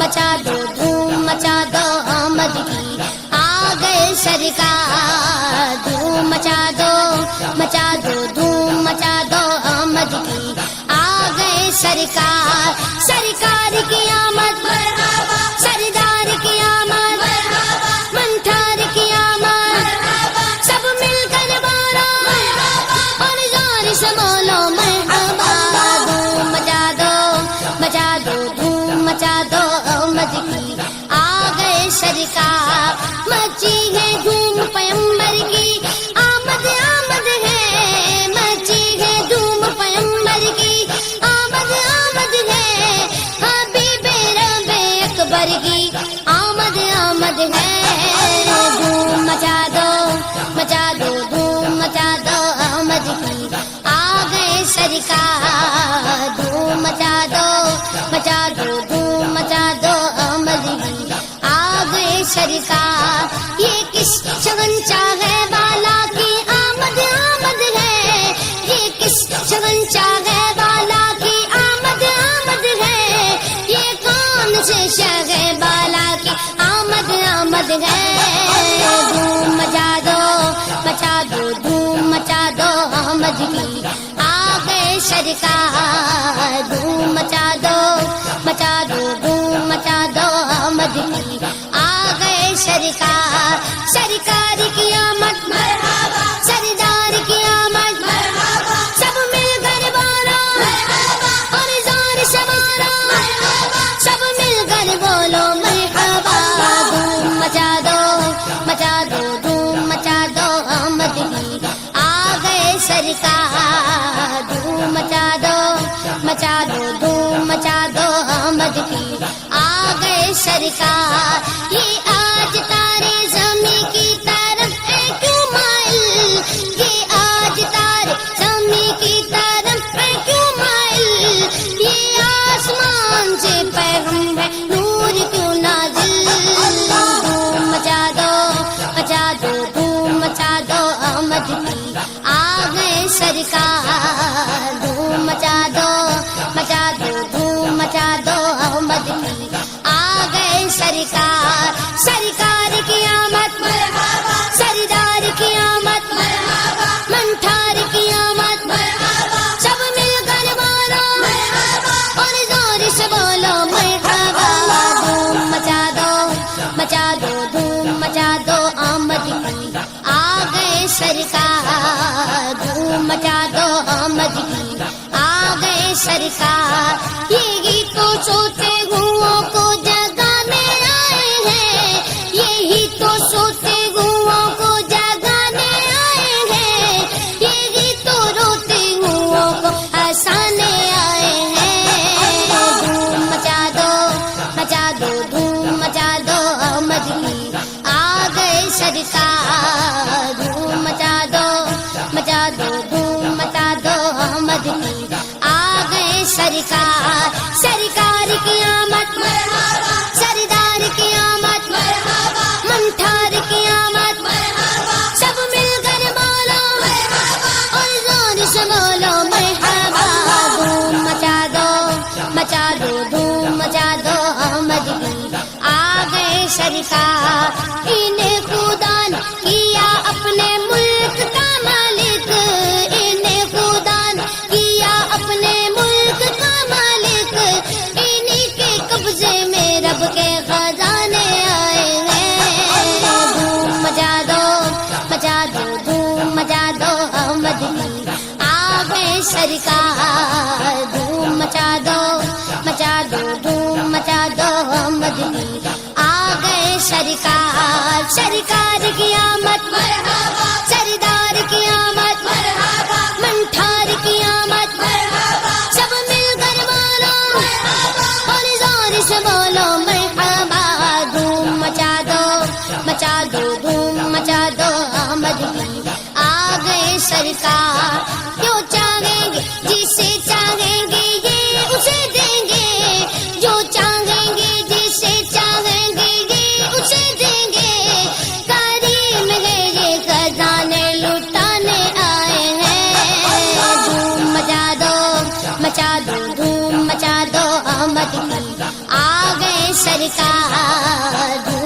مچا دو دھوم مچا دو آمد کی آ گئے سرکار دھوم مچا دو دھوم مچا دو آمد کی آ گئے سرکار سرکار کی آمد مرحبا سردار کی آمد مرحبا منٹھار کی آمد مرحبا سب مل کر بارا مرحبا اور زور سے بولو مرحبا دھوم مچا دو دھوم مچا دو آمد کی آ گئے سرکار مچی ہے دھوم پیمبر کی آمد آمد ہے مچی ہے دھوم پیمبر کی آمد آمد ہے حبیب رب اکبر کی آمد آمد ہے دھوم مچا دو دھوم مچا دو آمد کی آ گئے سرکار دھوم مچا دو دھوم مچا دو آمد کی آ گئے سرکار یہ کس شگن چاہے والا کی آمد آمد ہے یہ کس شگن چاہے والا کی آمد آمد ہے یہ کون سے شگے والا کی آمد آمد ہے دھوم مچا دو دھوم مچا دو آمد کی آ گئے سرکار دھوم مچا دو دھوم مچا دو آمد کی آ گئے سرکار سرکار کی آمد مرحبا سردار کی آمد مرحبا سب مل کر بولو مرحبا اور زور سے بولو مرحبا سب مل کر بولو مرحبا دھوم مچا دو دھوم مچا دو آمد کی آ گئے سرکار دھوم مچا دو دھوم مچا دو آمد کی آ گئے سرکار یہ آج تارے زمیں کی طرف ہے کیوں مائل یہ آج تارے زمیں کی طرف ہے کیوں مائل یہ آسمان سے پیغام ہے نور کیوں نازل دھوم مچا دو دھوم مچا دو آمد کی آ گئے سرکار دھوم مچا دو دھوم مچا دو آمد کی آ گئے سرکار سرکار کی آمد مرحبا سردار کی آمد مرحبا منٹھار کی آمد مرحبا سب مل کر بولو مرحبا اور زور سے بولو مرحبا دھوم مچا دو دھوم مچا دو آمد کی آ گئے سرکار دھوم مچا دو آمد کی آ گئے سرکار یہ گیتوں سوتے گھوؤں کو جگانے آئے ہیں یہی تو سوتے گھوؤں کو جگانے آئے ہیں یہ گیتوں روتے گھوؤں کو ہنسانے آئے ہیں دھوم مچا دو دھوم مچا دو آمد کی آ گئے سرکار دھوم مچا دو دھوم مچا دو آمد کی آ گئے سرکار سرکار کی آمد مرحبا سردار کی آمد مرحبا منٹھار کی آمد مرحبا سب مل کر بولو مرحبا اور زور سے بولو مرحبا دھوم مچا دو دھوم مچا دو آمد کی آ گئے سرکار انہیں خدا نے کیا اپنے ملک کا مالک انہیں خدا نے کیا اپنے ملک کا مالک انہی کے قبضے میں رب کے خزانے آئے ہیں دھوم مچا دو دھوم مچا دو آمد کی آ گئے سرکار دھوم مچا دو دھوم مچا دو آمد کی آ گئے سرکار سرکار کی آمد مرحبا سردار کی آمد مرحبا منٹھار کی آمد مرحبا سب مل کر بولو مرحبا اور زور سے بولو مرحبا دھوم مچا دو دھوم مچا دو آمد کی آ گئے سرکار جو چاہیں گے جسے چاہیں گے یہ اسے دیں گے جو چاہیں گے جسے چاہیں گے یہ اسے دیں گے کریم ہے یہ خزانے لٹانے آئے ہیں دھوم مچا دو دھوم مچا دو آمد کی آ گئے سرکار